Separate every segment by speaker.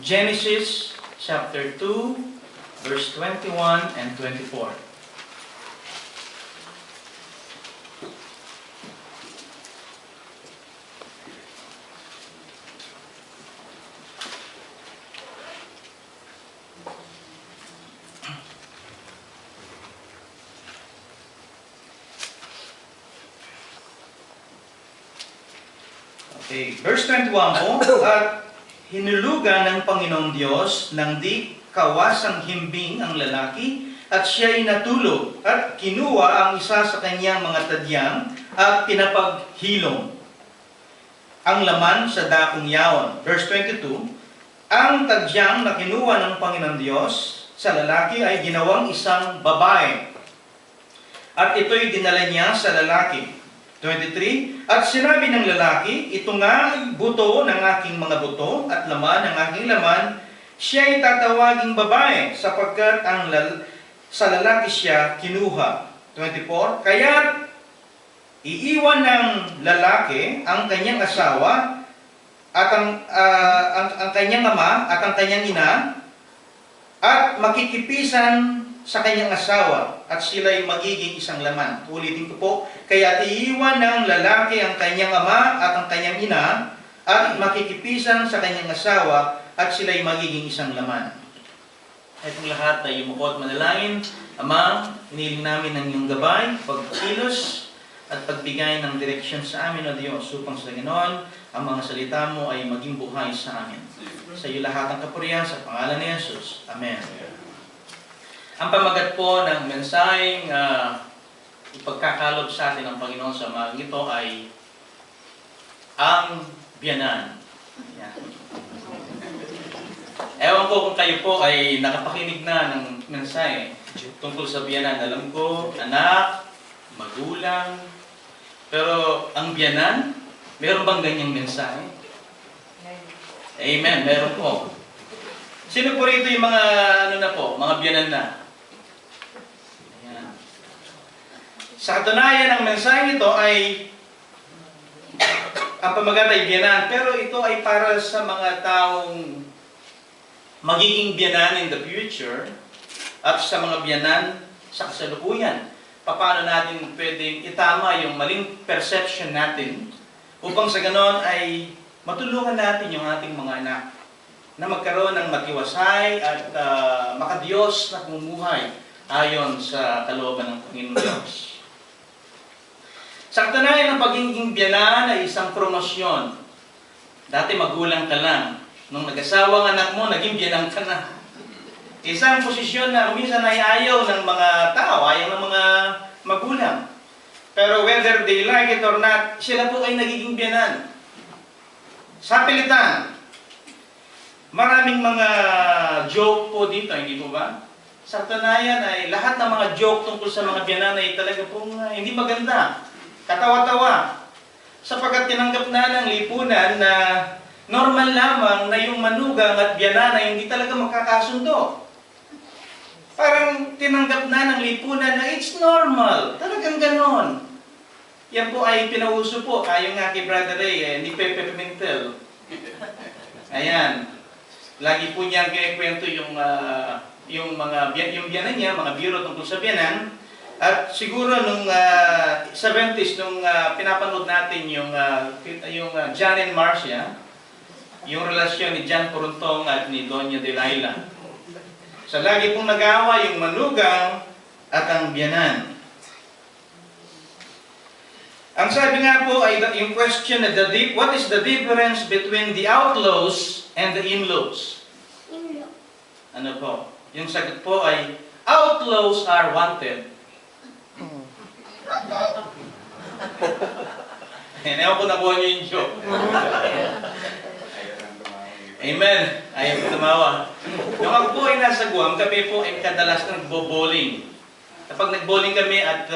Speaker 1: Genesis chapter 2, verse 21 and 24. Okay, verse 21 po, at hinulugan ng Panginoong Diyos ng di kawasang himbing ang lalaki, at siya'y natulog, at kinuha ang isa sa kanyang mga tadyang, at pinapaghilom ang laman sa dakong yaon. Verse 22, ang tadyang na kinuha ng Panginoong Diyos sa lalaki ay ginawang isang babae, at ito'y dinala niya sa lalaki. 23, at sinabi ng lalaki, ito nga ay buto ng aking mga buto at laman ng aking laman, siya ay tatawaging babae sapagkat sa lalaki siya kinuha. 24, kaya iiwan ng lalaki ang kanyang asawa at ang kanyang ama at ang kanyang ina at makikipisan sa kanyang asawa at sila'y magiging isang laman. Ulitin ko po, kaya iiwan ng lalaki ang kanyang ama at ang kanyang ina at makikipisan sa kanyang asawa at sila'y magiging isang laman. Itong lahat ay yumuko at manalangin. Ama, iniling namin ng iyong gabay, pagkilos at pagbigay ng direksyon sa amin, O Diyos, upang sa Ginoon, ang mga salita mo ay maging buhay sa amin. Sa iyo lahat ang kapurihan sa pangalan ni Jesus. Amen. Ang pamagat po ng mensaheng ipagkakalob sa atin ng Panginoon sa umagang ito ay ang biyanan. Yan. Ewan ko kung kayo po ay nakapakinig na ng mensahe tungkol sa biyanan. Alam ko, anak, magulang, pero ang biyanan, meron bang ganyang mensahe? Amen, meron po. Sino po rito yung mga, mga biyanan na? Sa katunayan, ang mensahe nito ay ang pamagat ay biyanan, pero ito ay para sa mga taong magiging biyanan in the future at sa mga biyanan sa kasalukuyan. Paano natin pwedeng itama yung maling perception natin upang sa ganon ay matulungan natin yung ating mga anak na magkaroon ng matiwasay at makadiyos na pamumuhay ayon sa kalooban ng Panginoon Diyos. Sa katunayan ng pagiging biyanan ay isang promosyon. Dati magulang ka lang. Nung nag-asawa ang anak mo, naging biyanan ka na. Isang posisyon na minsan ay ayaw ng mga tao, ayaw ng mga magulang. Pero whether they like it or not, sila po ay nagiging biyanan. Sa pilitan, maraming mga joke po dito, hindi po ba? Sa katunayan ay lahat ng mga joke tungkol sa mga biyanan ay talaga pong hindi maganda. Katawa-tawa. Sapagkat tinanggap na ng lipunan na normal lamang na yung manugang at biyanan ay hindi talaga magkakasundo. Parang tinanggap na ng lipunan na it's normal. Talagang ganon. Yan po ay pinauso po. Ayon nga kay Brother Ray, ni Pepe Pimentel. Ayan. Lagi po niyang kinikwento yung biyanan niya, mga biro tungkol sa biyanan. At siguro nung 70s, nung pinapanood natin yung John and Marcia, yung relasyon ni John Coruntong at ni Doña Delilah. So lagi pong nag-awa yung manugang at ang biyanan. Ang sabi nga po ay yung question na what is the difference between the outlaws and the in-laws? Ano po? Yung sagot po ay outlaws are wanted. Ewan ko nakuha niyo yung joke. Amen. Ayaw ko tumawa. Nung ako po ay nasa Guam, kami po ay kadalas na nagbo-bowling. Kapag nag-bowling kami at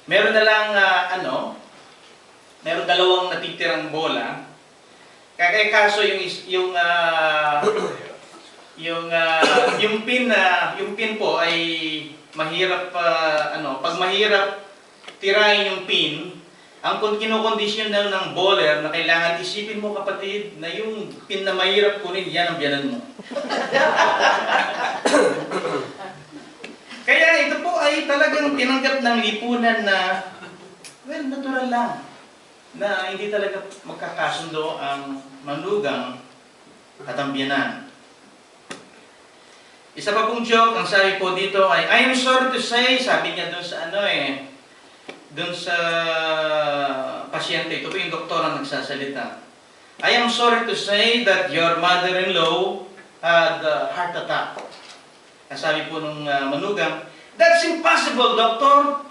Speaker 1: meron na lang, meron dalawang natitirang bola. Kaya kaso yung pin po ay mahirap, pag mahirap tirahin yung pin, Ang kinokondisyon ng bowler na kailangan isipin mo, kapatid, na yung pin na mahirap kunin, yan ang biyanan mo. Kaya ito po ay talagang tinanggap ng lipunan na, well, natural lang. Na hindi talaga magkakasundo ang manugang at ang biyanan. Isa pa pong joke, ang sabi po dito ay, I am sorry to say, sabi niya doon sa doon sa pasyente, ito po yung doktor ang nagsasalita. I am sorry to say that your mother-in-law had a heart attack. Sabi po nung manugang, that's impossible, doctor.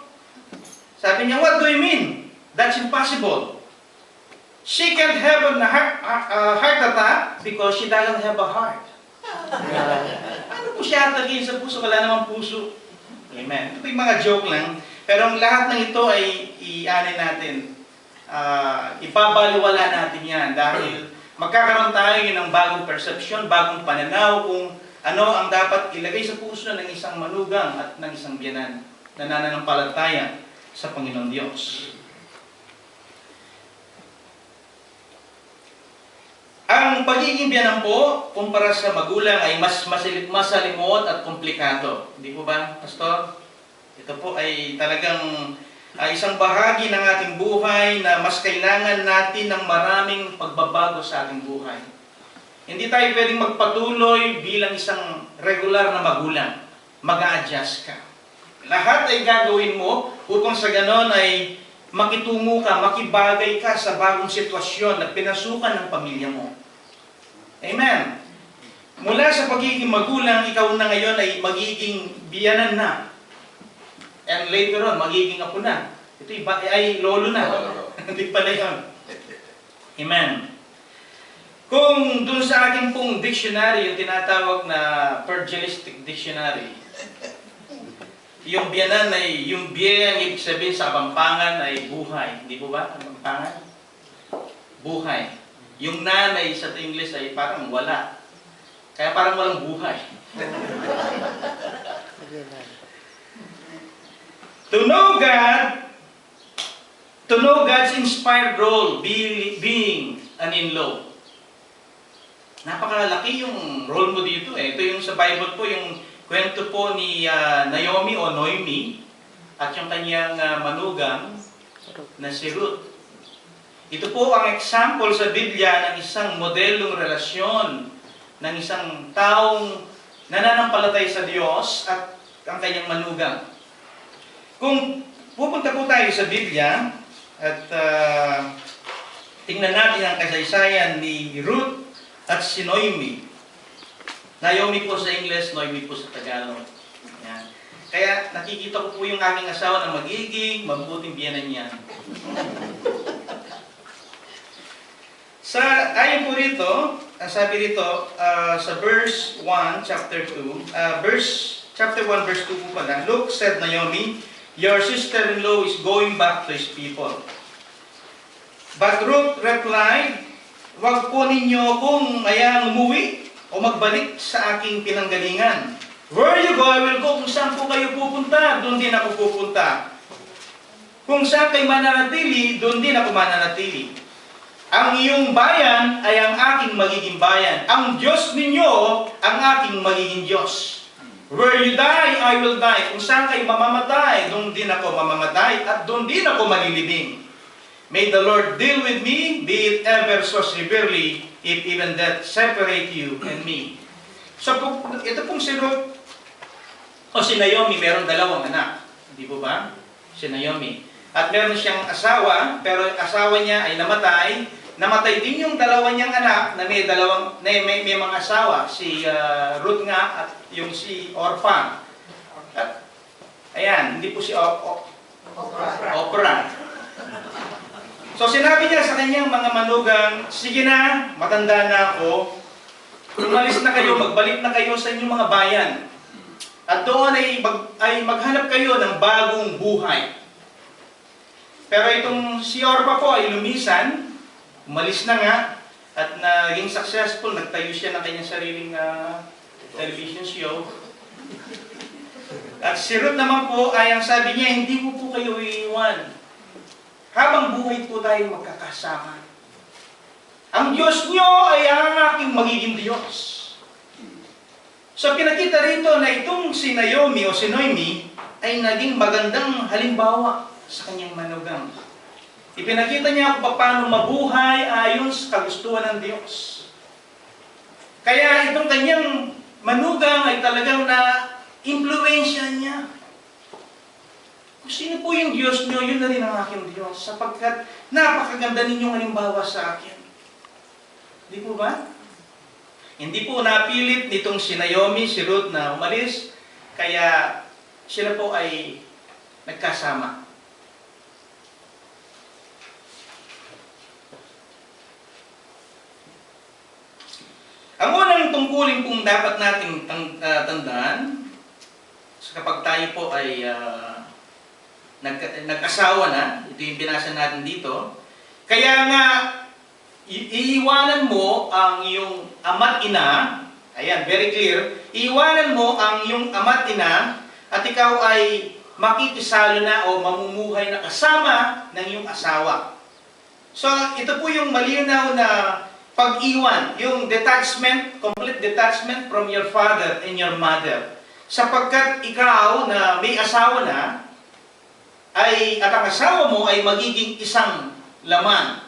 Speaker 1: Sabi niya, what do you mean? That's impossible. She can't have a heart attack because she doesn't have a heart. Ano po siya atakin sa puso? Wala namang puso. Amen. Ito po yung mga joke lang. Pero ang lahat ng ito ay natin. Ipabaliwala natin yan. Dahil magkakaroon tayo ng bagong perception, bagong pananaw kung ano ang dapat ilagay sa puso ng isang manugang at ng isang biyanan na nananampalataya sa Panginoon Diyos. Ang pagiging biyanan po, kumpara sa magulang, ay mas masalimot at komplikado. Hindi po ba, Pastor? Ito po ay talagang isang bahagi ng ating buhay na mas kailangan natin ng maraming pagbabago sa ating buhay. Hindi tayo pwedeng magpatuloy bilang isang regular na magulang. Mag-a-adjust ka. Lahat ay gagawin mo upang sa ganon ay makitungo ka, makibagay ka sa bagong sitwasyon na pinasukan ng pamilya mo. Amen. Mula sa pagiging magulang, ikaw na ngayon ay magiging biyanan na. And later on, magiging apo na. Ito ay lolo na. Hindi pala yun. Amen. Kung dun sa aking pong dictionary, yung tinatawag na Virgilistic Dictionary, yung biyanan ay, yung biye, ang ibig sabihin sa Kapampangan ay buhay. Hindi po ba? Kapampangan? Buhay. Yung nanay sa English ay parang wala. Kaya parang walang buhay. To know God's inspired role, being an in-law. Napakalaki yung role mo dito eh. Ito yung sa Bible po, yung kwento po ni Naomi o Noemi at yung kanyang manugang na si Ruth. Ito po ang example sa Biblia ng isang modelong relasyon ng isang taong nananampalatay sa Diyos at ang kanyang manugang. Kung pupunta po tayo sa Biblia at tingnan natin ang kasaysayan ni Ruth at si Noemi. Naomi po sa English, Noemi po sa Tagalog. Yan. Kaya nakikita ko po yung aking asawa na magiging mabuting biyanan niya. Ayon po rito, sabi rito sa verse 1, chapter 2, chapter 1, verse 2 po pala, Look, said Naomi, your sister-in-law is going back to his people. But Ruth replied, wag po ninyo kung ayaang umuwi o magbalik sa aking pinanggalingan. Where you go, I will go. Kung saan po kayo pupunta, doon din ako pupunta. Kung saan kayo mananatili, doon din ako mananatili. Ang iyong bayan ay ang aking magiging bayan. Ang Diyos ninyo, ang aking magiging Diyos. Where you die, I will die. Kung saan kayo mamamatay, doon din ako mamamatay at doon din ako malilibing. May the Lord deal with me, be it ever so severely, if even death separate you and me. So, ito pong si Ruth, o si Naomi, meron dalawang anak. Di po ba? Si Naomi. At meron siyang asawa, pero yung asawa niya ay namatay. Namatay din yung dalawa niyang anak na may mga asawa. Si Ruth nga at yung si Orpha. At, ayan, hindi po si Oprah. So sinabi niya sa kanyang mga manugang, sige na, matanda na ako, umalis na kayo, magbalik na kayo sa inyong mga bayan. At doon ay maghanap kayo ng bagong buhay. Pero itong si Orpah po ay lumisan, umalis na nga, at naging successful, nagtayo siya ng kanyang sariling television show. At si Ruth naman po ay ang sabi niya, hindi ko po kayo iiwan. Habang buhay po tayo magkakasama. Ang Diyos nyo ay ang aking magiging Diyos. So pinakita rito na itong si Naomi o si Noemi ay naging magandang halimbawa sa kanyang manugang. Ipinakita niya kung paano mabuhay ayon sa kagustuhan ng Diyos. Kaya itong kanyang manugang ay talagang na-impluensya niya. Kung sino po yung Diyos nyo, yun na rin ang aking Diyos, sapagkat napakaganda ninyong halimbawa sa akin. Di po ba? Hindi po napilit nitong si Naomi, si Ruth na umalis, kaya sila po ay nagkasama. Ang unang tungkulin pong dapat nating tandaan, kapag tayo po ay nag-asawa na, ito yung binasa natin dito, kaya nga, iiwanan mo ang iyong ama't ina, ayan, very clear, iiwanan mo ang iyong ama't ina, at ikaw ay makikisalo na o mamumuhay na kasama ng iyong asawa. So, ito po yung malinaw na pag-iwan, yung detachment, complete detachment from your father and your mother. Sapagkat ikaw na may asawa na, at ang asawa mo ay magiging isang laman.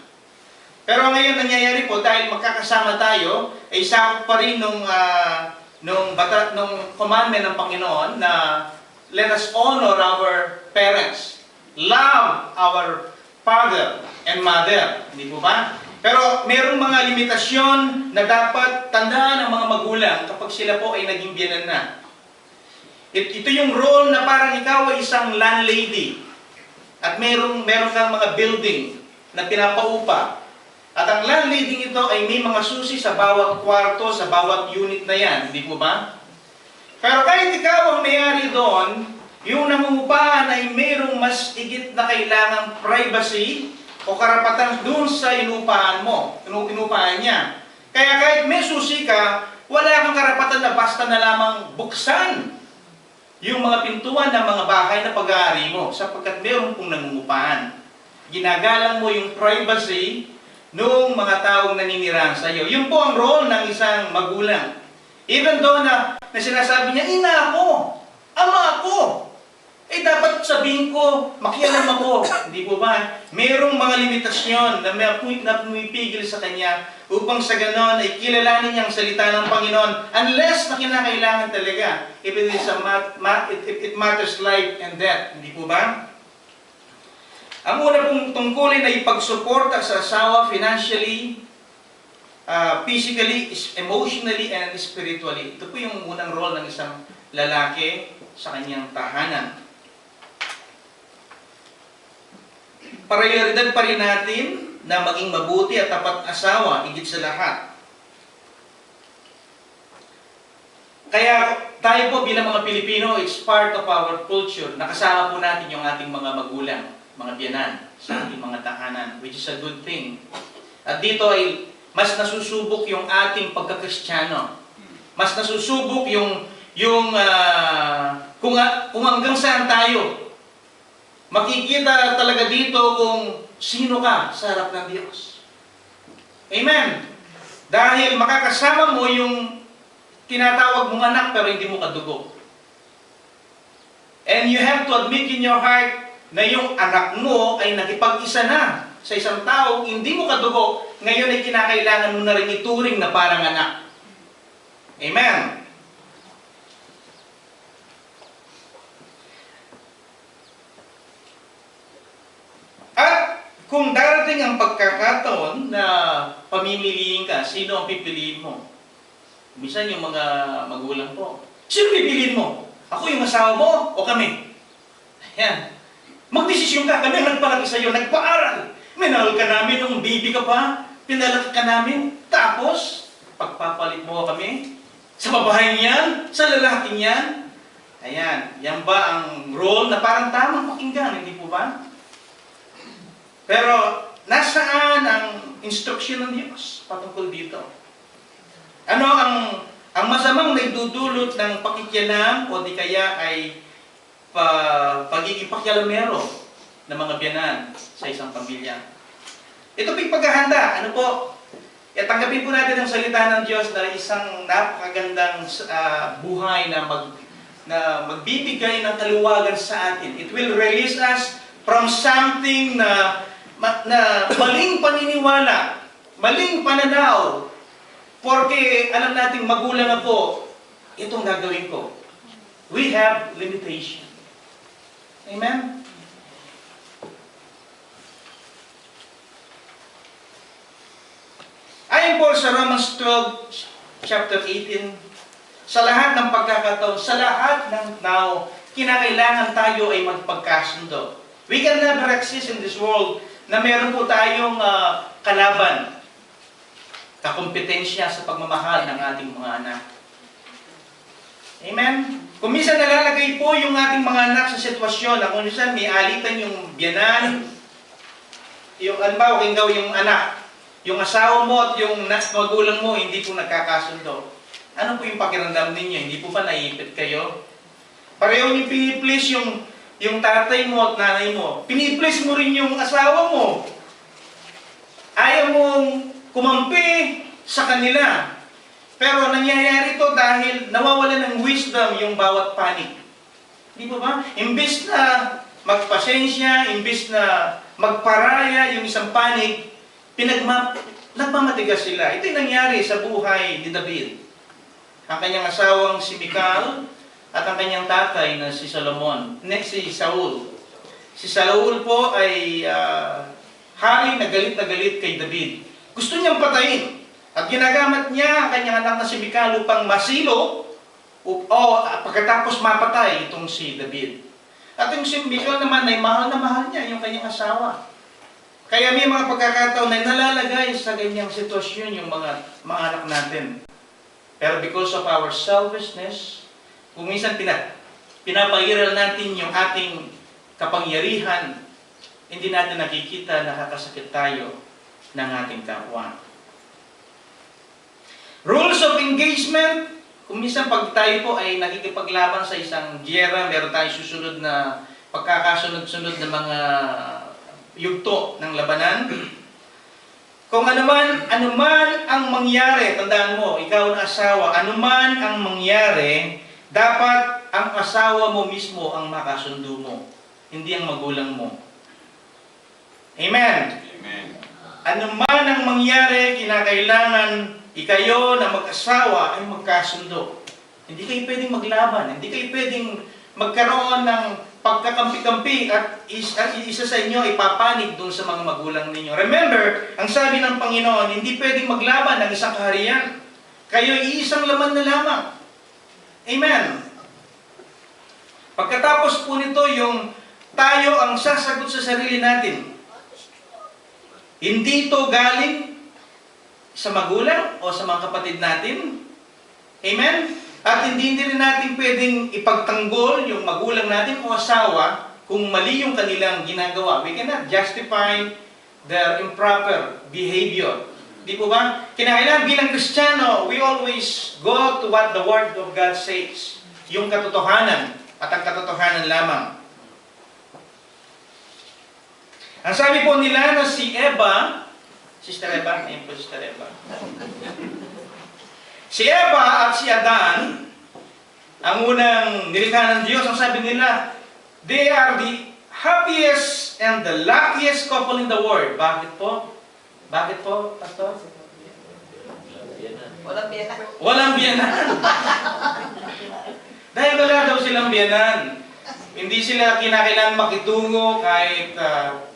Speaker 1: Pero ngayon nangyayari po, dahil magkakasama tayo, ay sakop pa rin nung commandment ng Panginoon na let us honor our parents. Love our father and mother. Hindi po ba? Pero mayroong mga limitasyon na dapat tandaan ng mga magulang kapag sila po ay naging biyenan na. Ito yung role na parang ikaw ay isang landlady at meron kang mga building na pinapaupa. At ang landlady ito ay may mga susi sa bawat kwarto, sa bawat unit na yan. Hindi po ba? Pero kahit ikaw ang may-ari doon, yung nangungupahan ay mayroong mas higit na kailangang privacy o karapatan doon sa inupahan mo, inupahan niya. Kaya kahit may susi ka, wala kang karapatan na basta na lamang buksan yung mga pintuan ng mga bahay na pag-aari mo, sapagkat meron pong nangungupahan. Ginagalang mo yung privacy ng mga taong naninirahan sa iyo. Yun po ang role ng isang magulang. Even though na sinasabi niya, ina ako, ama ako, dapat sabihin ko, makialam ako. Hindi po ba? Mayroong mga limitasyon na pumipigil sa kanya upang sa ganon ay kilalanin niya ang salita ng Panginoon unless na kinakailangan talaga. If it matters life and death. Hindi po ba? Ang una pong tungkulin ay pagsuporta sa asawa financially, physically, emotionally, and spiritually. Ito po yung unang role ng isang lalaki sa kanyang tahanan. Prioridad pa rin natin na maging mabuti at tapat asawa, higit sa lahat. Kaya tayo po bilang mga Pilipino, it's part of our culture. Nakasama po natin yung ating mga magulang, mga biyanan, sa ating mga tahanan, which is a good thing. At dito ay mas nasusubok yung ating pagkakristyano. Mas nasusubok kung hanggang saan tayo. Makikita talaga dito kung sino ka sa harap ng Diyos. Amen. Dahil makakasama mo yung tinatawag mong anak pero hindi mo kadugo. And you have to admit in your heart na yung anak mo ay nakipag-isa na sa isang tao, hindi mo kadugo, ngayon ay kinakailangan mo na rin ituring na parang anak. Amen. At kung darating ang pagkakataon na pamimiliin ka, sino ang pipiliin mo? Minsan yung mga magulang po, sino pipiliin mo? Ako yung asawa mo o kami? Ayan. Magdesisyon ka, kami ang nagpalaki sa iyo, nagpaaral. Minahal ka namin nung baby ka pa, pinalaki ka namin, tapos pagpapalit mo kami sa babae niyan, sa lalaki niyan. Ayan, yan ba ang role na parang tamang pakinggan, hindi po ba? Pero nasaan ang instruction ng Diyos patungkol dito? Ano ang masamang naidudulot ng pakikialam o di kaya ay pagiging pakialamero ng mga biyanan sa isang pamilya. Ito po'y paghahanda. Ano po? Tanggapin po natin ang salita ng Diyos na isang napakagandang buhay na magbibigay ng kaluwagan sa atin. It will release us from something na maling paniniwala, maling pananaw. Porque alam nating magulang ako, itong gagawin ko. We have limitation. Amen? Ayon po sa Romans 12, chapter 18, sa lahat ng pagkakataon, sa lahat ng tao, kinakailangan tayo ay magpagkasundo. We can never exist in this world na meron po tayong kalaban, kakompetensya sa pagmamahal ng ating mga anak. Amen? Kung minsan nalalagay po yung ating mga anak sa sitwasyon na kung minsan may alitan yung biyanan, yung halimbawa, yung anak, yung asawa mo at yung magulang mo, hindi po nagkakasundo. Ano po yung pakiramdam ninyo? Hindi po ba naiipit kayo? Pareho niyo piniplease yung tatay mo at nanay mo. Piniplease mo rin yung asawa mo. Ayaw mong kumampi sa kanila. Pero nangyayari ito dahil nawawala ng wisdom yung bawat panig. Di ba ba? Imbis na magpasensya, imbis na magparaya yung isang panig, nagmamatigas sila. Ito yung nangyari sa buhay ni David. Ang kanyang asawang si Michal at ang kanyang tatay na si Solomon. Next, si Saul. Si Saul po ay hari na galit kay David. Gusto niyang patayin. At ginagamit niya ang kanyang anak na si Michal upang masilo pagkatapos mapatay itong si David. At yung si Michal naman ay mahal na mahal niya yung kanyang asawa. Kaya may mga pagkakataon na nalalagay sa ganyang sitwasyon yung mga anak natin. Pero because of our selfishness, kung minsan pinapairal natin yung ating kapangyarihan, hindi natin nakikita nakakasakit tayo ng ating kapwa. Rules of engagement, kung minsan pag tayo po ay nakikipaglaban sa isang giyera, meron tayong susunod na pagkakasunod-sunod na mga yugto ng labanan. Kung anuman ang mangyari, tandaan mo, ikaw na asawa, anuman ang mangyari, dapat ang asawa mo mismo ang makasundo mo, hindi ang magulang mo. Amen? Amen. Anuman ang mangyari, kinakailangan ikayo na mag-asawa ay magkasundo. Hindi kayo pwedeng maglaban, hindi kayo pwedeng magkaroon ng pagkakampi-kampi at isa sa inyo ay papanig doon sa mga magulang ninyo. Remember, ang sabi ng Panginoon, hindi pwedeng maglaban ng isang kaharian. Kayo ay isang laman na lamang. Amen. Pagkatapos po nito, yung tayo ang sasagot sa sarili natin. Hindi ito galing sa magulang o sa mga kapatid natin. Amen? At hindi rin natin pwedeng ipagtanggol yung magulang natin o asawa kung mali yung kanilang ginagawa. We cannot justify their improper behavior. Di po ba? Kinakailangan bilang Kristiyano, we always go to what the Word of God says. Yung katotohanan at ang katotohanan lamang. Ang sabi po nila na si Eva, Sister Eva, ayun po Sister Eva. Si Eva at si Adan, ang unang nilikha ng Diyos, ang sabi nila, they are the happiest and the luckiest couple in the world. Bakit po? Bakit po, Pastor?
Speaker 2: Walang biyanan.
Speaker 1: Walang biyanan. Dahil wala daw silang biyanan. Hindi sila kinakailangan makitungo kahit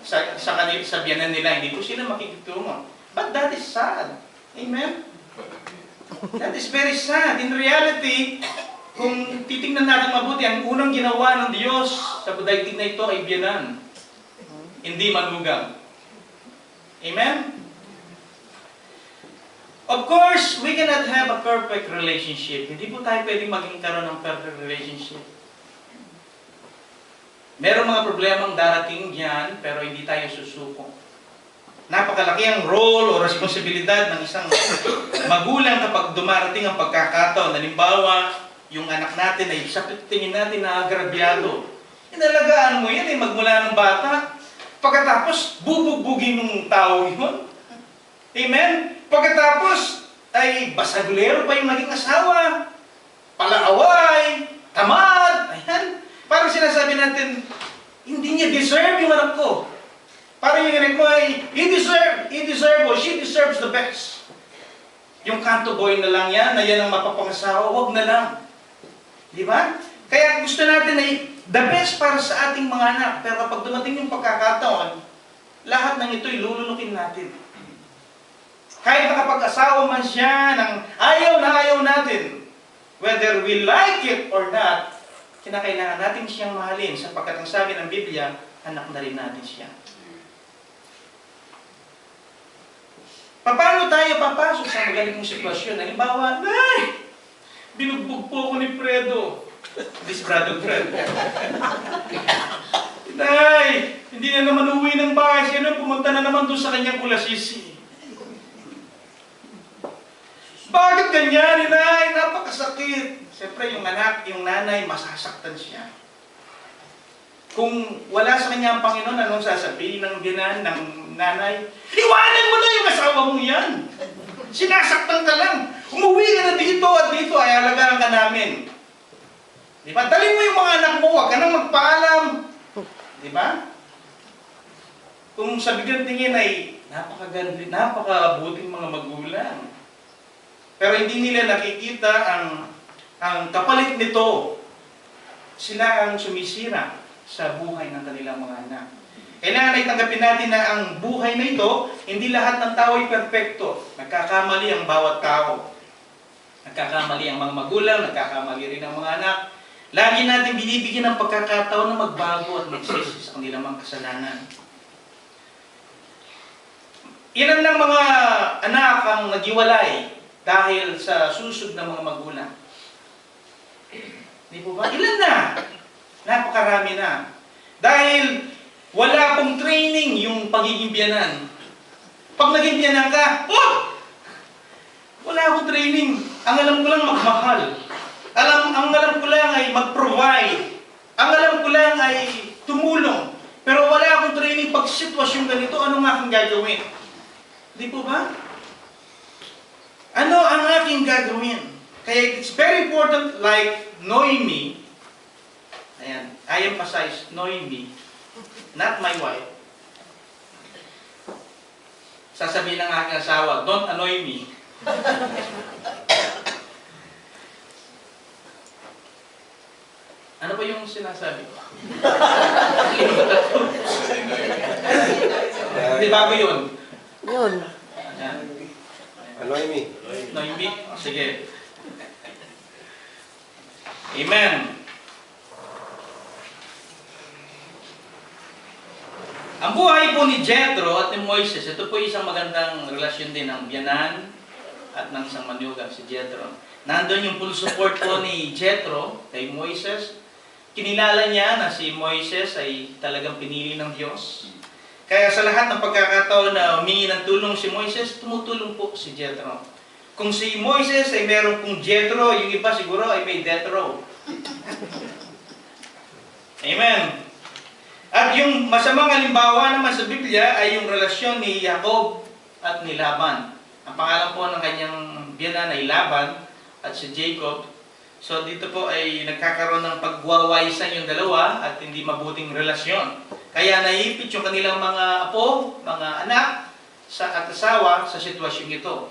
Speaker 1: sa biyanan nila. Hindi po sila makikitungo. But that is sad. Amen? That is very sad. In reality, kung titingnan natin mabuti, ang unang ginawa ng Diyos sa daigdig na ito ay biyanan. Hindi manugang. Amen? Of course, we cannot have a perfect relationship. Hindi po tayo pwedeng maging karoon ng perfect relationship. Merong mga problemang darating dyan, pero hindi tayo susuko. Napakalaki ang role o responsibilidad ng isang magulang kapag dumarating ang pagkakataon. Halimbawa, yung anak natin ay sa tingin natin na agrabyado. Inalagaan mo yan magmula ng bata. Pagkatapos, bubugbugin ng tao yun. Amen? Pagkatapos, ay basagulero pa yung naging asawa. Palaaway, tamad. Ayan. Parang sinasabi natin, hindi niya deserve yung anak ko. Parang yung anak ko ay, he deserve, or she deserves the best. Yung kanto boy na lang yan, na yan ang mapapangasawa, wag na lang. Di ba? Kaya gusto natin ay the best para sa ating mga anak. Pero kapag dumating yung pagkakataon, lahat ng ito'y lulunukin natin. Kahit nakapag-asawa man siya ng ayaw na ayaw natin, whether we like it or not, kinakailangan natin siyang mahalin sapagkat ang sabi ng Biblia, anak na rin natin siya. Paano tayo papasok sa magaling mong sitwasyon? Halimbawa, Nay! Binugbog po ako ni Fredo. This brother Fredo. Nay! Hindi na naman uwi ng bahay siya. Pumunta na naman doon sa kanyang kulasisi. Bakit ganyan, Nay? Napakasakit. Siyempre, yung anak, yung nanay, masasaktan siya. Kung wala sa kanya ang Panginoon, anong sasabihin ng binan, ng nanay? Iwanan mo na yung asawa mo yan! Sinasaktan ka lang! Umuwi ka na dito at dito, ay alagaan ka namin. Di ba? Dali mo yung mga anak mo, huwag ka nang magpaalam. Di ba? Kung sa biglang tingin ay napakabuting mga magulang. Pero hindi nila nakikita ang kapalit nito. Sila ang sumisira sa buhay ng kanilang mga anak. Kailangan ay tanggapin natin na ang buhay na ito, hindi lahat ng tao ay perfecto. Nagkakamali ang bawat tao. Nagkakamali ang mga magulang, nagkakamali rin ang mga anak. Lagi natin binibigyan ng pagkakataon na magbago at magsisi sa kanilang mga kasalanan. Ilan ng mga anak ang nagiwalay dahil sa susod ng mga magulang? Di po ba? Ilan na? Napakarami na. Dahil wala pong training yung pagiging biyanan. Pag naging biyanan ka, wala akong training. Ang alam ko lang magmahal. Ang alam ko lang ay mag-provide. Ang alam ko lang ay tumulong. Pero wala akong training pag sitwasyon ganito, ano nga aking gagawin? Di po ba? Ano ang aking gagawin? Kaya it's very important, like Noemi. Ayan, I emphasize Noemi, not my wife. Sasabihin ng aking asawa, don't annoy me. Ano ba yung sinasabi ko? Di ba ko yun?
Speaker 2: Yun.
Speaker 1: Ayan.
Speaker 3: Annoy me.
Speaker 1: Noemi? Sige. Amen. Ang buhay po ni Jethro at ni Moises, ito po isang magandang relasyon din ng biyanan at ng isang manugang si Jethro. Nandun yung full support po ni Jethro kay Moises. Kinilala niya na si Moises ay talagang pinili ng Diyos. Kaya sa lahat ng pagkakataon na humingi ng tulong si Moises, tumutulong po si Jethro. Kung si Moises ay meron pong Jethro, yung iba siguro ay may Jethro. Amen. At yung masamang halimbawa naman sa Biblia ay yung relasyon ni Jacob at ni Laban. Ang pangalan po ng kanyang biyanan ay Laban at si Jacob. So dito po ay nagkakaroon ng pagwawaisan yung dalawa at hindi mabuting relasyon. Kaya naipit yung kanilang mga apo, mga anak at asawa sa sitwasyong ito.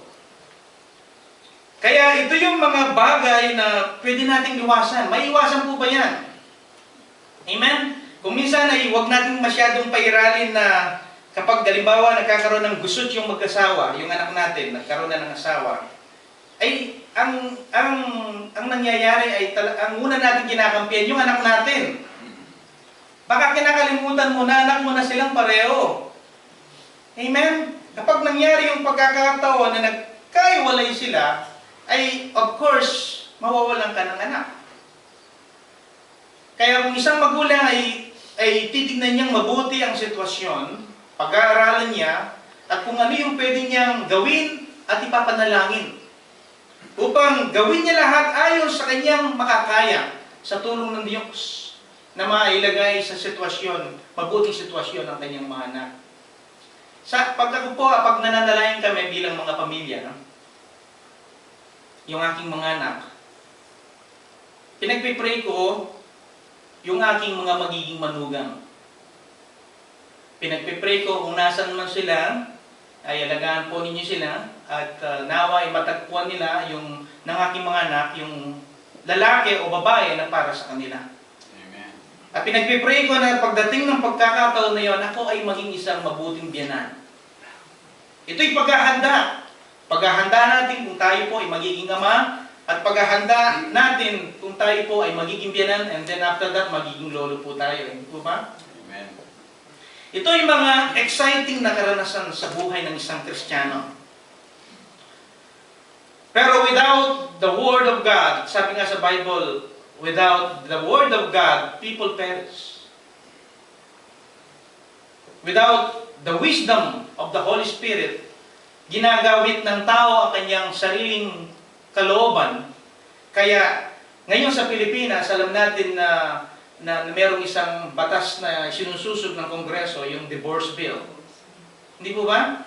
Speaker 1: Kaya ito yung mga bagay na pwede nating iwasan. May iwasan po ba yan? Amen? Kung minsan ay huwag natin masyadong pairalin na kapag halimbawa nagkakaroon ng gusot yung mag-asawa, yung anak natin, nagkaroon na ng asawa, ay ang nangyayari ay ang una natin kinakampihan yung anak natin. Baka kinakalimutan mo na anak mo na silang pareho. Amen? Kapag nangyari yung pagkakataon na nagkaiwalay sila, ay of course, mawawalan ka ng anak. Kaya kung isang magulang ay titignan niyang mabuti ang sitwasyon, pag-aaralan niya, at kung ano yung pwede niyang gawin at ipapanalangin. Upang gawin niya lahat ayon sa kanyang makakaya sa tulong ng Diyos. na mailagay sa sitwasyon, mabuting sitwasyon ng kanyang mga anak. Pag nananalayan kami bilang mga pamilya, no? Yung aking mga anak, pinagpipray ko yung aking mga magiging manugang. Pinagpipray ko kung nasan man sila, ay alagaan po ninyo sila at nawa ay matagpuan nila yung ng aking mga anak, yung lalaki o babae na para sa kanila.
Speaker 2: Amen.
Speaker 1: At pinagpipray ko na pagdating ng pagkakataon na yon, ako ay maging isang mabuting biyanan. Ito'y paghahanda. Paghahanda natin kung tayo po ay magiging ama, at paghahanda natin kung tayo po ay magiging biyanan, and then after that, magiging lolo po tayo. Hindi po ba?
Speaker 2: Amen.
Speaker 1: Ito ay mga exciting na karanasan sa buhay ng isang Kristiyano. Pero without the Word of God, sabi nga sa Bible, without the Word of God, people perish. Without the wisdom of the Holy Spirit, ginagawit ng tao ang kanyang sariling kalooban. Kaya ngayon sa Pilipinas, alam natin na mayroong isang batas na sinususog ng Kongreso, yung divorce bill. Hindi po ba?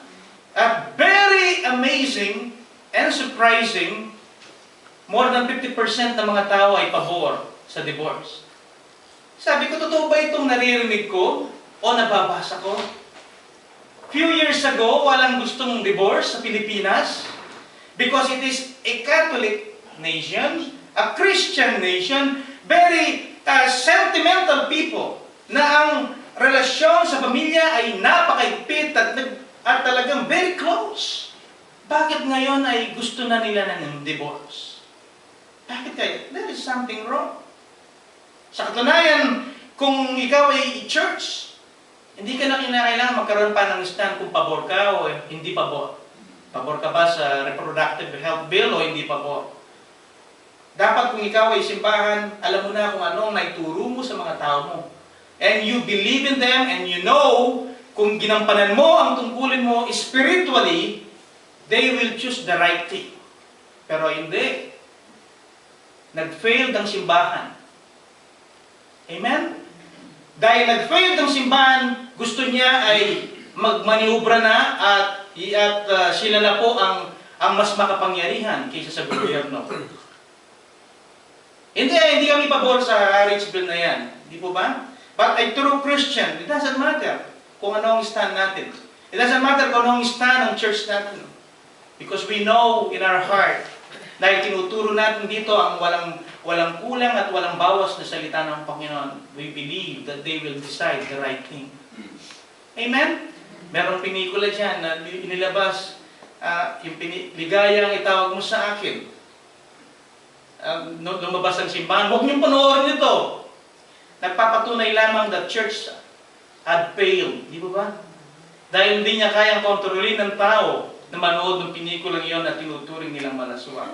Speaker 1: At very amazing and surprising, more than 50% ng mga tao ay pabor sa divorce. Sabi ko, totoo ba itong naririnig ko o nababasa ko? Few years ago, walang gustong divorce sa Pilipinas because it is a Catholic nation, a Christian nation, very sentimental people, na ang relasyon sa pamilya ay napakaigpit at talagang very close. Bakit ngayon ay gusto na nila ng divorce? Bakit kayo? There is something wrong. Sa katunayan, kung ikaw ay church, hindi ka na kinakailangan magkaroon pa ng stand kung pabor ka o hindi pabor. Pabor ka ba sa reproductive health bill o hindi pabor? Dapat kung ikaw ay simbahan, alam mo na kung anong naituro mo sa mga tao mo. And you believe in them and you know kung ginampanan mo ang tungkulin mo spiritually, they will choose the right thing. Pero hindi. Nag-failed ang simbahan. Amen? Dahil nag-failed ang simbahan, gusto niya ay magmaniubra na at sila na po ang mas makapangyarihan kaysa sa gobyerno. Hindi kami pabor sa marriage bill na yan. Hindi po ba? But a true Christian, it doesn't matter kung ano ang stand natin. It doesn't matter kung ano ang stand ng church natin. Because we know in our heart, dahil tinuturo natin dito ang walang kulang at walang bawas na salita ng Panginoon, we believe that they will decide the right thing. Amen? Merong pinikula dyan na inilabas, yung ligayang itawag mo sa akin. Lumabas ang simbahan, huwag niyong panoorin ito. Nagpapatunay lamang that church had failed. Di ba? Dahil hindi niya kayang kontrolin ng tao na manood ng pinikulang iyon at tinuturing nilang malaswa.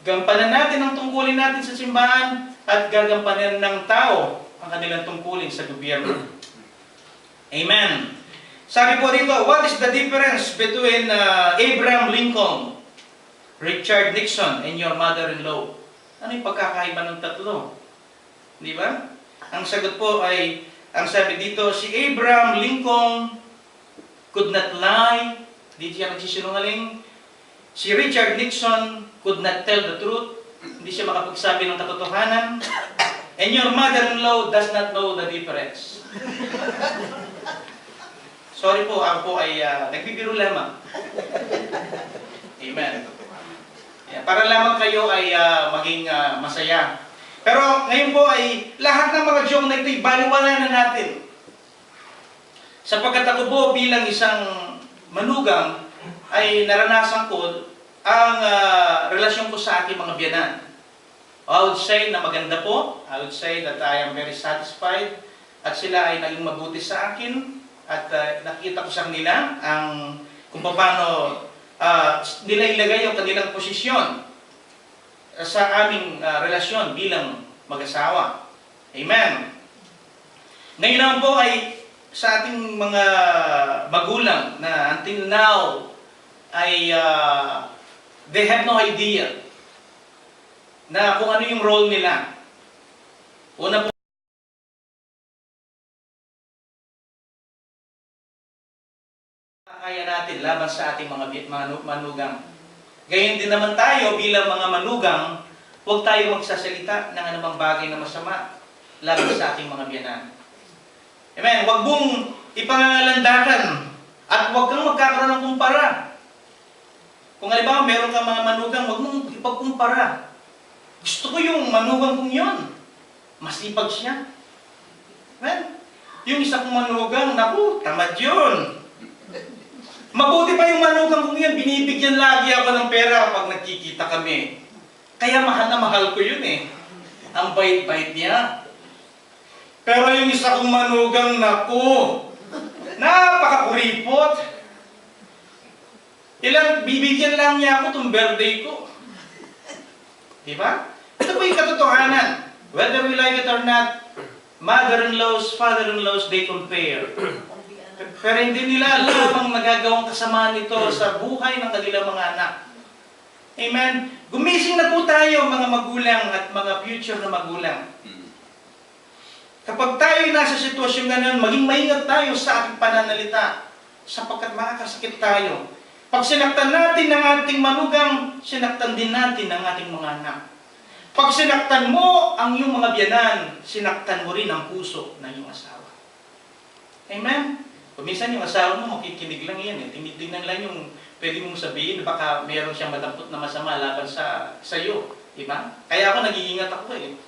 Speaker 1: Gampanan natin ang tungkulin natin sa simbahan at gagampanan ng tao ang kanilang tungkulin sa gobyerno. Amen. Sabi po dito, what is the difference between Abraham Lincoln, Richard Nixon, and your mother-in-law? Ano yung pagkakaiba ng tatlo? Di ba? Ang sagot po ay, ang sabi dito, si Abraham Lincoln could not lie, hindi siya nagsisinungaling. Si Richard Nixon could not tell the truth, hindi siya makapagsabi ng katotohanan. And your mother-in-law does not know the difference. Sorry po, ako po ay nagbibiro lamang. Amen. Para lamang kayo ay maging masaya. Pero ngayon po ay lahat ng mga joke na ito'y baliwala na natin. Sapagkat ako po bilang isang manugang ay naranasan ko ang relasyon ko sa aking mga biyanan. I would say na maganda po. I would say that I am very satisfied at sila ay naging mabuti sa akin at nakita ko sa kanila kung paano nila ilagay yung kanilang posisyon sa aming relasyon bilang mag-asawa. Amen. Ngayon naman po ay sa ating mga magulang na until now ay they have no idea na kung ano yung role nila. Una po, kaya natin laban sa ating mga manugang. Gayon din naman tayo bilang mga manugang, huwag tayo magsasalita ng anumang bagay na masama laban sa ating mga biyanan. Amen. Huwag mong ipangangalandakan at huwag kang magkakaroon ng kumpara. Kung halimbawa meron kang mga manugang, huwag mong ipagkumpara. Gusto ko yung manugang kong yun. Masipag siya. Amen. Yung isa kong manugang, naku, tamad yun. Mabuti pa yung manugang kong yun, binibigyan lagi ako ng pera kapag nagkikita kami. Kaya mahal na mahal ko yun eh. Ang bait-bait niya. Pero yung isa kong manugang, naku, napakakuripot. Bibigyan lang niya ako itong birthday ko. Diba? Ito po yung katotohanan. Whether we like it or not, mother-in-laws, father-in-laws, they compare. Pero hindi nila alam ang nagagawang kasama nito sa buhay ng kanilang mga anak. Amen? Gumising na po tayo mga magulang at mga future na magulang. Kapag tayo nasa sitwasyon ganun, maging maingat tayo sa ating pananalita sapagkat makakasakit tayo. Pag sinaktan natin ng ating manugang, sinaktan din natin ng ating mga anak. Pag sinaktan mo ang iyong mga biyanan, sinaktan mo rin ang puso ng iyong asawa. Amen? Minsan yung asawa mo, makikinig lang yan. Tinitingnan lang yung pwede mong sabihin, baka meron siyang madampot na masama laban sa iyo. Diba? Kaya ako, nag-iingat ako eh.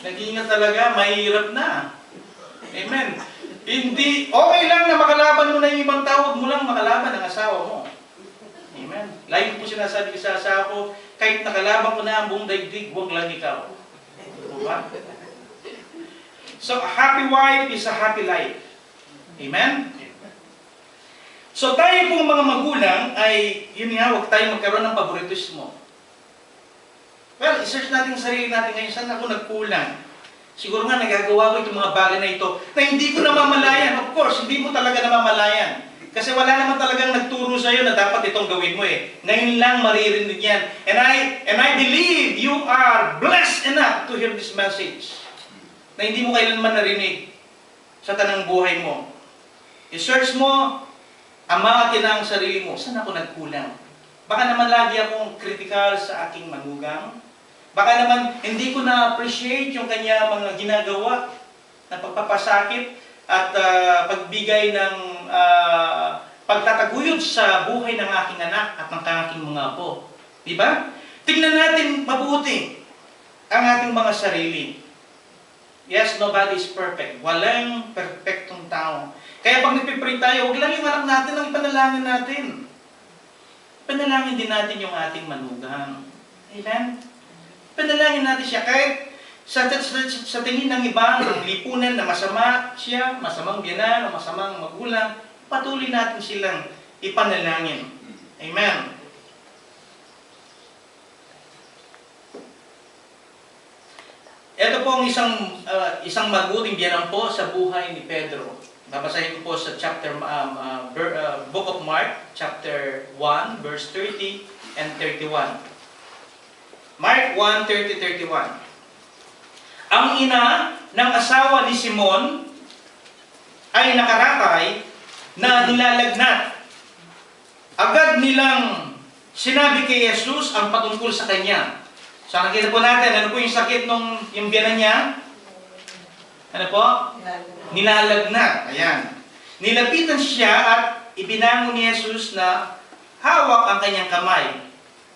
Speaker 1: Nag-iingat talaga, mahirap na. Amen. Hindi, okay lang na makalaban mo na yung ibang tao, huwag mo lang makalaban ang asawa mo. Amen. Lagi po sinasabi ko sa asawa ko, kahit nakalaban ko na ang buong daigdig, huwag lang ikaw. Diba? So, a happy wife is a happy life. Amen? So, tayo pong mga magulang ay, yun nga, huwag tayo magkaroon ng favoritismo. Well, i-search natin ang sarili natin ngayon, saan ako nagkulang? Siguro nga, nagagawa ko itong mga bagay na ito, na hindi ko namamalayan. Of course, hindi mo talaga namamalayan. Kasi wala naman talagang nagturo sa iyo na dapat itong gawin mo eh. Ngayon lang maririnig yan. And I believe you are blessed enough to hear this message na hindi mo kailanman narinig sa tanang buhay mo. I-search mo ang mga tinang sarili mo. Saan ako nagkulang? Baka naman lagi akong critical sa aking manugang. Baka naman hindi ko na-appreciate yung kanya mga ginagawa na pagpapasakit at pagbigay ng pagtataguyod sa buhay ng aking anak at ng aking mga apo. Diba? Tingnan natin mabuti ang ating mga sarili. Yes, nobody is perfect. Walang perfectong tao. Kaya pag nagpipray tayo, huwag lang yung anak natin ang ipanalangin natin. Panalangin din natin yung ating manugang. Amen? Panalangin natin siya kahit sa tingin ng iba, ng lipunan na masama siya, masamang biyanan o masamang magulang, patuloy natin silang ipanalangin. Amen. Ito po ang isang mabuting biyanan po sa buhay ni Pedro. Babasahin ko po sa Book of Mark, chapter 1, verse 30 and 31. Mark 1, 30-31. Ang ina ng asawa ni Simon ay nakaratay na nilalagnat. Agad nilang sinabi kay Jesus ang patungkol sa kanya. So nakita po natin, ano po yung sakit nung yung biyanan niya? Ano po? Nilalagnat. Ayan. Nilapitan siya at ibinangon ni Jesus na hawak ang kanyang kamay.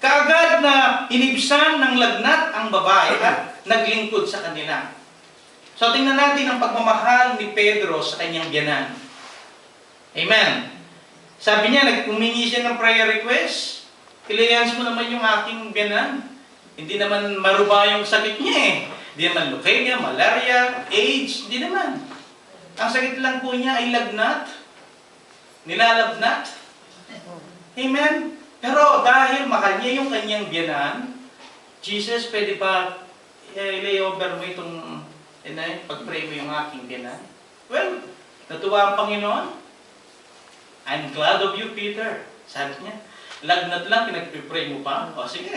Speaker 1: Kaagad na inibsan ng lagnat ang babae at naglingkod sa kanila. So tingnan natin ang pagmamahal ni Pedro sa kanyang biyanan. Amen. Sabi niya, humingi siya ng prayer request. Kailangan mo naman yung aking biyanan. Hindi naman maruba yung sakit niya eh. Hindi naman leukemia, malaria, AIDS, hindi naman. Ang sakit lang po niya ay lagnat. Nilalagnat. Amen. Pero dahil mahal niya yung kanyang biyanan, Jesus, pwede ba lay over mo itong pag-pray mo yung aking biyanan? Well, natuwa ang Panginoon. I'm glad of you, Peter. Sabi niya, lagnat lang, pinag-pray mo pa. O sige,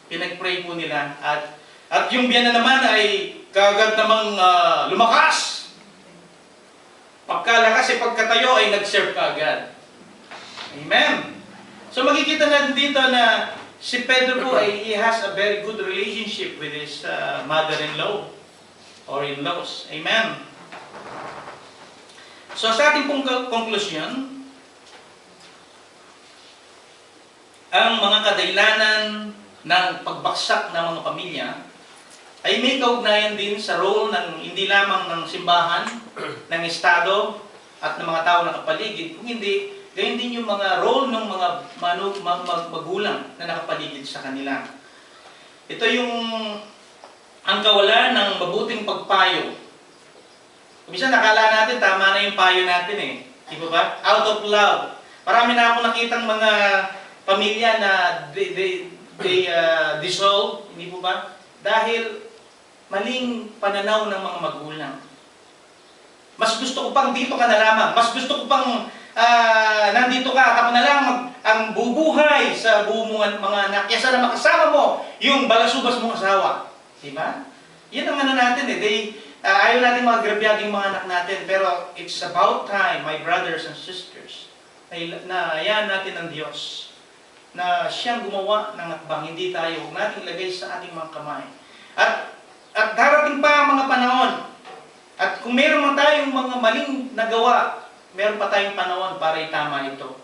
Speaker 1: Pinag-pray po nila. At yung biyanan naman ay kagad namang lumakas. Pagkalakas pagkatayo ay nag-serve kagad. Amen. So makikita natin dito na si Pedro po ay he has a very good relationship with his mother-in-law or in-laws. Amen. So sa ating pong konklusyon, ang mga kadailanan ng pagbaksak ng mga pamilya ay may kaugnayan din sa role ng hindi lamang ng simbahan, ng estado, at ng mga tao na kapaligid, kung hindi, gayon din yung mga role ng mga magulang na nakapaligid sa kanila. Ito yung ang kawalan ng mabuting pagpayo. Minsan nakala natin tama na yung payo natin eh. Di ba ba? Out of love. Marami na ako nakitang mga pamilya na they dissolve, hindi po ba? Dahil maling pananaw ng mga magulang. Mas gusto ko pang dito ka na lamang. Mas gusto ko pang nandito ka, ako na lang ang bubuhay sa buong mga anak. Kesa na makasama mo yung balasubas mong asawa. Diba? Yan ang ano natin eh. Ayaw natin mga grabyaging mga anak natin. Pero it's about time, my brothers and sisters, na ayan natin ang Diyos. Na siyang gumawa ng hakbang, hindi tayo. Huwag natin ilagay sa ating mga kamay. At darating pa ang mga panahon. At kung meron man tayong mga maling nagawa, meron pa tayong panahon para itama ito.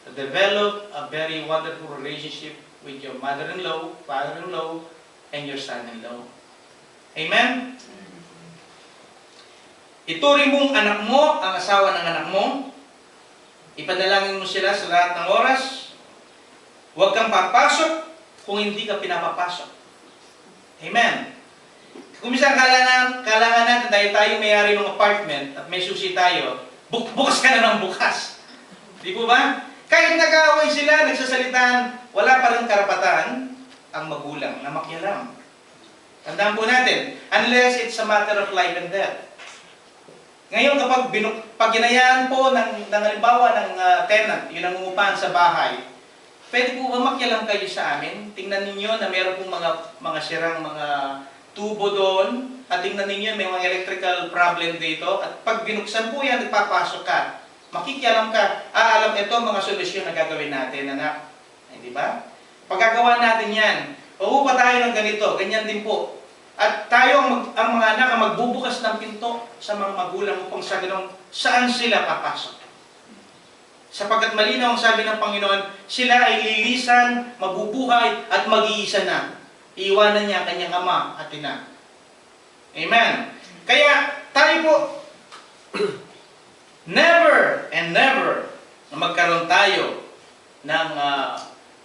Speaker 1: To develop a very wonderful relationship with your mother-in-law, father-in-law, and your son-in-law. Amen? Ituring mong anak mo, ang asawa ng anak mo. Ipanalangin mo sila sa lahat ng oras. Huwag kang papasok kung hindi ka pinapapasok. Amen? Kung minsan kailangan natin dahil tayo may-ari ng apartment at may susi tayo, bukas ka na ng bukas. Di po ba? Kahit nag-aaway sila, nagsasalitaan, wala pa rin karapatan ang magulang na makialam. Tandaan po natin, unless it's a matter of life and death. Ngayon, pag ginayaan po ng halimbawa ng tenant, yung nangungupahan sa bahay, pwede po ba makialam kayo sa amin? Tingnan ninyo na meron pong mga sirang mga tubo doon, at tingnan ninyo may mga electrical problem dito, at pag binuksan po yan, nagpapasok ka, makikialam ka, alam ito mga solusyon na gagawin natin, anak. Ay, di ba? Pagkagawa natin yan, uupa tayo ng ganito, ganyan din po. At tayo, ang mga anak, ang magbubukas ng pinto sa mga magulang upang sa ganun, saan sila papasok. Sapagkat malinaw ang sabi ng Panginoon, sila ay lilisan, mabubuhay, at mag-iisa na. Iiwanan niya ang kanyang ama at ina. Amen. Kaya tayo po, never and never na magkaroon tayo ng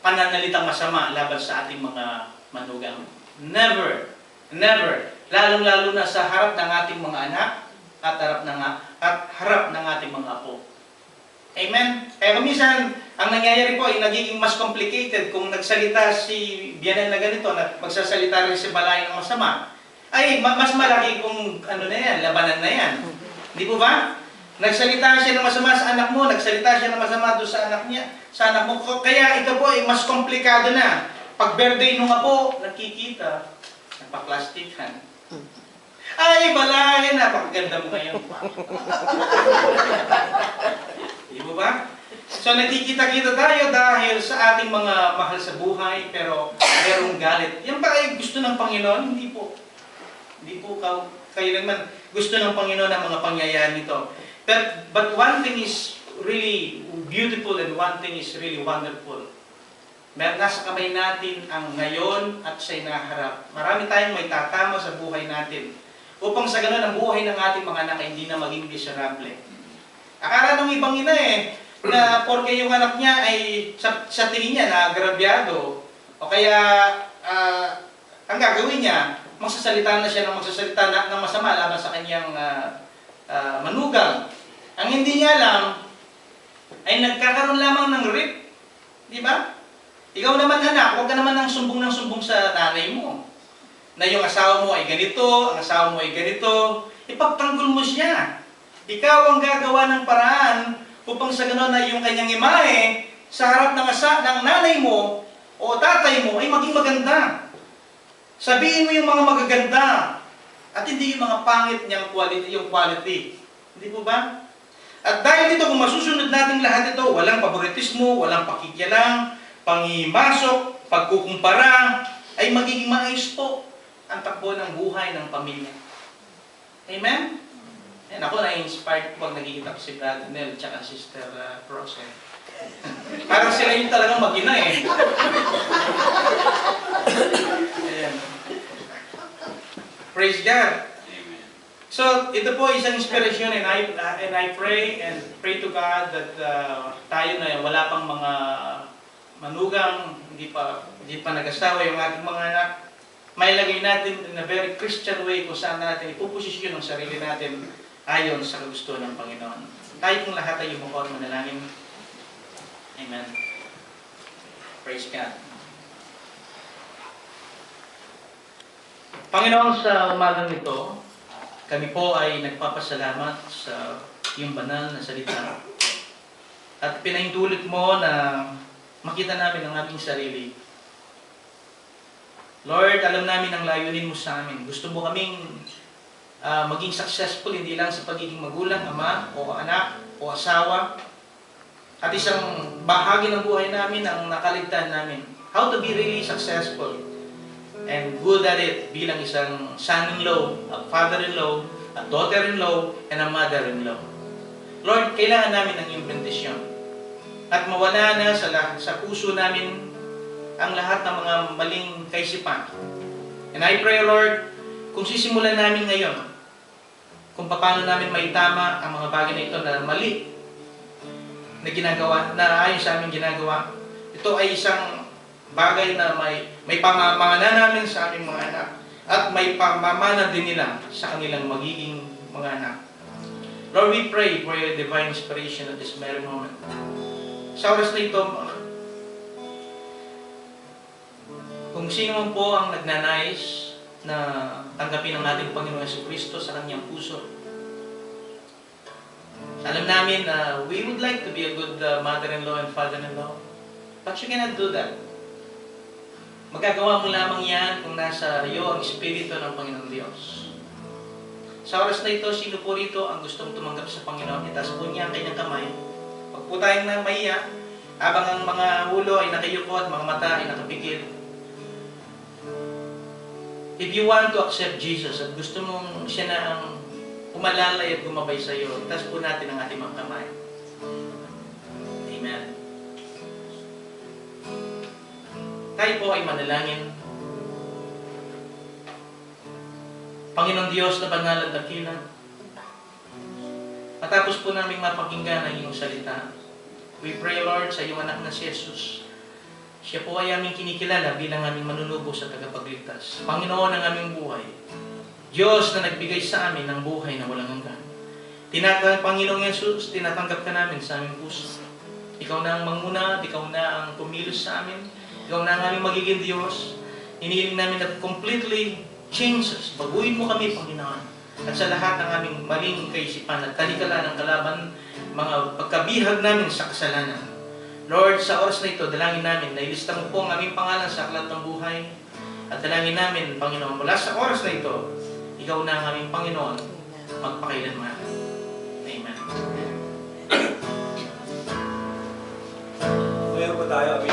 Speaker 1: pananalitang masama laban sa ating mga manugang. Never. Never. Lalong-lalo na sa harap ng ating mga anak at harap ng ating mga apo. Amen? Kaya minsan, ang nangyayari po ay nagiging mas complicated kung nagsalita si biyanan na ganito, na magsasalita rin si balay ng masama, ay mas malaki kung ano na yan, labanan na yan. Di po ba? Nagsalita siya ng masama sa anak mo, nagsalita siya ng masama doon sa anak niya, sa anak mo. Kaya ito po ay mas komplikado na. Pag birthday nung apo, nakikita, nagpa-plastikan. Ay, balay, napakaganda mo ngayon. Di ba ba? So nagkikita-kita tayo dahil sa ating mga mahal sa buhay, pero merong galit. Yan ba ay gusto ng Panginoon? Hindi po. Hindi po kayo naman gusto ng Panginoon ang mga pangyayari nito. But one thing is really beautiful and one thing is really wonderful. Nasa kamay natin ang ngayon at sa inaharap. Marami tayong may tatama sa buhay natin. Upang sa ganun ang buhay ng ating mga anak ay hindi na maging miserable. Akala ng ibang ina na porke yung anak niya ay sa tingin niya na agrabyado, o kaya ang gagawin niya, magsasalita na siya ng magsasalita ng masama laban sa kanyang manugang. Ang hindi niya alam ay nagkakaroon lamang ng rape. Di ba? Ikaw naman anak, huwag ka naman ng sumbong sa nanay mo. Na yung asawa mo ay ganito, ang asawa mo ay ganito, ipagtanggol mo siya. Ikaw ang gagawa ng paraan upang sa gano'n na yung kanyang imahe sa harap ng nanay mo o tatay mo ay maging maganda. Sabihin mo yung mga magaganda at hindi yung mga pangit niyang quality. Hindi po ba? At dahil dito, kung masusunod natin lahat ito, walang favoritismo, walang pakikialam, pangimasok, pagkukumpara, ay magiging maayos po ang takbo ng buhay ng pamilya. Amen? Yan, ako na-inspired pag nagkikita ko si Brother Nel at Sister Rose. Parang sila yung talagang mag-ina eh. Ayan. Praise God. So, ito po isang inspirasyon and I pray to God that tayo na wala pang mga manugang, hindi pa nag-asawa yung ating mga anak, may lagay natin in a very Christian way kung saan natin ipuposisyon ang sarili natin ayon sa gusto ng Panginoon. Tayo pong lahat ay yumuko at manalangin. Amen. Praise God. Panginoon, sa umagang ito, kami po ay nagpapasalamat sa iyong banal na salita. At pinahintulot mo na makita namin ang aming sarili. Lord, alam namin ang layunin mo sa amin. Gusto mo kaming maging successful, hindi lang sa pagiging magulang, ama, o anak, o asawa. At isang bahagi ng buhay namin ang nakaligtan namin. How to be really successful and good at it bilang isang son-in-law, a father-in-law, a daughter-in-law, and a mother-in-law. Lord, kailangan namin ng iyong bendisyon. At mawala na sa puso namin ang lahat ng mga maling kaisipan. And I pray, Lord, kung sisimulan namin ngayon, kung paano namin maitama ang mga bagay na ito na mali na ginagawa, na ayon sa aming ginagawa, ito ay isang bagay na may pamamana namin sa aming mga anak at may pamamana din nila sa kanilang magiging mga anak. Lord, we pray for your divine inspiration at this very moment. Sa oras na ito, kung sino man po ang nagnanais na tanggapin ang ating Panginoon Jesucristo sa kanyang puso, alam namin na we would like to be a good mother-in-law and father-in-law, but you cannot do that. Magagawa mo lamang yan kung nasa iyo ang Espiritu ng Panginoong Diyos. Sa oras na ito, sino po rito ang gustong tumanggap sa Panginoon? Itaas po niya ang kanyang kamay. Pag po tayong namahiya, habang ang mga ulo ay nakayuko at mga mata ay nakapikit. If you want to accept Jesus at gusto mong siya na ang umalalay at gumabay sa iyo, itaas po natin ang ating mga kamay. Amen. Tayo po ay manalangin. Panginoon Diyos na banal at dakila, matapos po namin mapakinggan ang iyong salita, we pray, Lord, sa iyong anak na si Jesus. Siya po ay aming kinikilala bilang aming manunubo sa tagapagligtas. Panginoon ng aming buhay. Diyos na nagbigay sa amin ng buhay na walang hanggan. Panginoong Jesus, tinatanggap ka namin sa aming puso. Ikaw na ang manguna, ikaw na ang kumilos sa amin, ikaw na ang aming magiging Diyos. Hinihiling namin na completely change us. Baguhin mo kami, Panginoon. At sa lahat ng aming maling kaisipan at talikala ng kalaban, mga pagkabihag namin sa kasalanan. Lord, sa oras na ito, dalangin namin na ilista mo po ang aming pangalan sa aklat ng buhay. At dalangin namin, Panginoon, mula sa oras na ito, ikaw na ang aming Panginoon, magpakailanman. Amen.
Speaker 2: Ngayon po tayo,